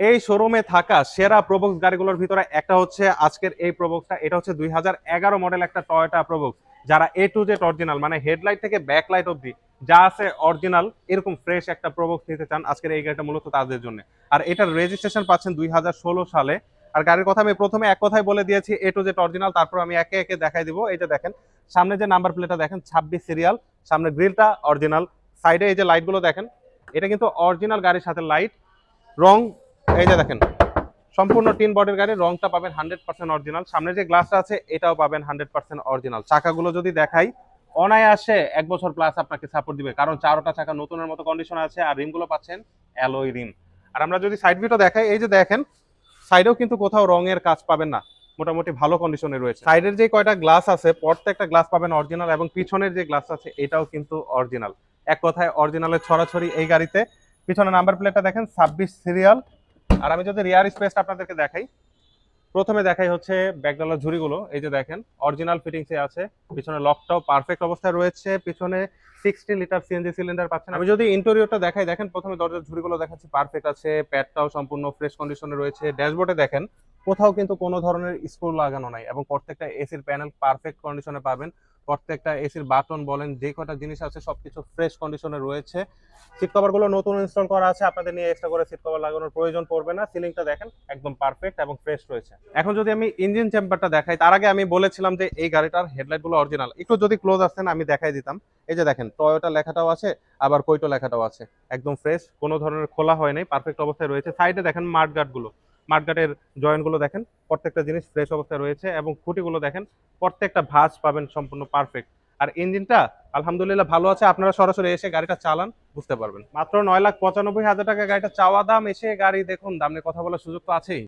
এই শোরুমে থাকা সেরা প্রোবক্স গাড়িগুলোর ভিতরে একটা হচ্ছে আজকের এই প্রোবক্সটা। এটা হচ্ছে 2011 মডেল একটা টয়োটা প্রোবক্স। যারা এ টু জেড অরিজিনাল, মানে হেডলাইট থেকে ব্যাকলাইট অবধি যা আছে অরিজিনাল, এরকম ফ্রেশ একটা প্রোবক্স নিতে চান, আজকের এই গাড়িটা মূলত তাদের জন্য। আর এটার রেজিস্ট্রেশন পাচ্ছেন 2016 সালে। আর গাড়ির কথা আমি প্রথমে এক কথায় বলে দিয়েছি, এ টু জেড অরিজিনাল, তারপর আমি একে একে দেখাই দিব। এই যে দেখেন, সামনে যে নাম্বার প্লেটটা দেখেন 26 সিরিয়াল, সামনে গ্রিলটা অরিজিনাল, সাইডে এই যে লাইটগুলো দেখেন, এটা কিন্তু অরিজিনাল গাড়ির সাথে লাইট। রং এই যে দেখেন, সম্পূর্ণ টিন বডির গাড়ি, রংটা পাবেন 100% অরিজিনাল। সামনে যে গ্লাসটা আছে এটাও পাবেন 100% অরিজিনাল। চাকাগুলো যদি দেখাই, অনায়াসে 1 বছর প্লাস আপনাকে সাপোর্ট দিবে, কারণ চারোটা চাকা নতুনের মতো কন্ডিশন আছে। আর রিমগুলো পাচ্ছেন অ্যালয় রিম। আর আমরা যদি সাইড ভিউটা দেখাই, এই যে দেখেন, সাইডেও কিন্তু কোথাও রঙের কাজ পাবেন না, মোটামুটি ভালো কন্ডিশনে রয়েছে। সাইডের যে কয়টা গ্লাস আছে প্রত্যেকটা গ্লাস পাবেন অরিজিনাল, এবং পিছনের যে গ্লাস আছে এটাও কিন্তু অরিজিনাল। এক কথায় অরিজিনালের ছড়াছড়ি এই গাড়িতে। পিছনে নাম্বার প্লেটটা দেখেন 26 সিরিয়াল। আর আমি যদি রিয়ার স্পেসটা আপনাদেরকে দেখাই, প্রথমে দেখাই হচ্ছে ব্যাকডালার ঝুড়িগুলো। এই যে দেখেন, অরিজিনাল ফিটিংসে আছে। পিছনে লকটাও পারফেক্ট অবস্থায় রয়েছে। পিছনে 60 লিটার সিএনজি সিলিন্ডার পাচ্ছেন। আমি যদি ইন্টেরিয়রটা দেখাই, দেখেন প্রথমে দরজার ঝুড়িগুলো দেখাচ্ছি, পারফেক্ট আছে। প্যাডটাও সম্পূর্ণ ফ্রেশ কন্ডিশনে রয়েছে। ড্যাশবোর্ডে দেখেন, কোথাও কিন্তু কোনো ধরনের স্ক্রু লাগানো নাই, এবং প্রত্যেকটা এসির প্যানেল পারফেক্ট কন্ডিশনে পাবেন। প্রত্যেকটা এসির বাটন বলেন, যে কটা জিনিস আছে সবকিছু ফ্রেশ কন্ডিশনে রয়েছে। সিট কভার গুলো নতুন ইনস্টল করা আছে, আপনাদের নিয়ে এক্সট্রা করে সিট কভার লাগানোর প্রয়োজন পড়বে না। সিলিংটা দেখেন একদম পারফেক্ট এবং ফ্রেশ রয়েছে। এখন যদি আমি ইঞ্জিন চেম্বারটা দেখাই, তার আগে আমি বলেছিলাম যে এই গাড়িটার হেডলাইট গুলো অরিজিনাল। একটু যদি ক্লোজ আসতেন আমি দেখাই দিতাম। এই যে দেখেন, টয়োটা লেখাটাও আছে, আবার কোইটো লেখাটাও আছে। একদম ফ্রেশ, কোনো ধরনের খোলা হয় নাই, পারফেক্ট অবস্থায় রয়েছে। সাইডে দেখেন মাঠগার্ড গুলো, মাঠগার্ডের জয়েন্ট গুলো দেখেন, প্রত্যেকটা জিনিস ফ্রেশ অবস্থায় রয়েছে। এবং খুঁটিগুলো দেখেন, প্রত্যেকটা ভাঁজ পাবেন সম্পূর্ণ পারফেক্ট। আর ইঞ্জিনটা আলহামদুলিল্লাহ ভালো আছে। আপনারা সরাসরি এসে গাড়িটা চালান, বুঝতে পারবেন। মাত্র 9,95,000 টাকা গাড়িটা চাওয়া দাম। এসে গাড়ি দেখুন, দাম নিয়ে কথা বলার সুযোগ তো আছেই।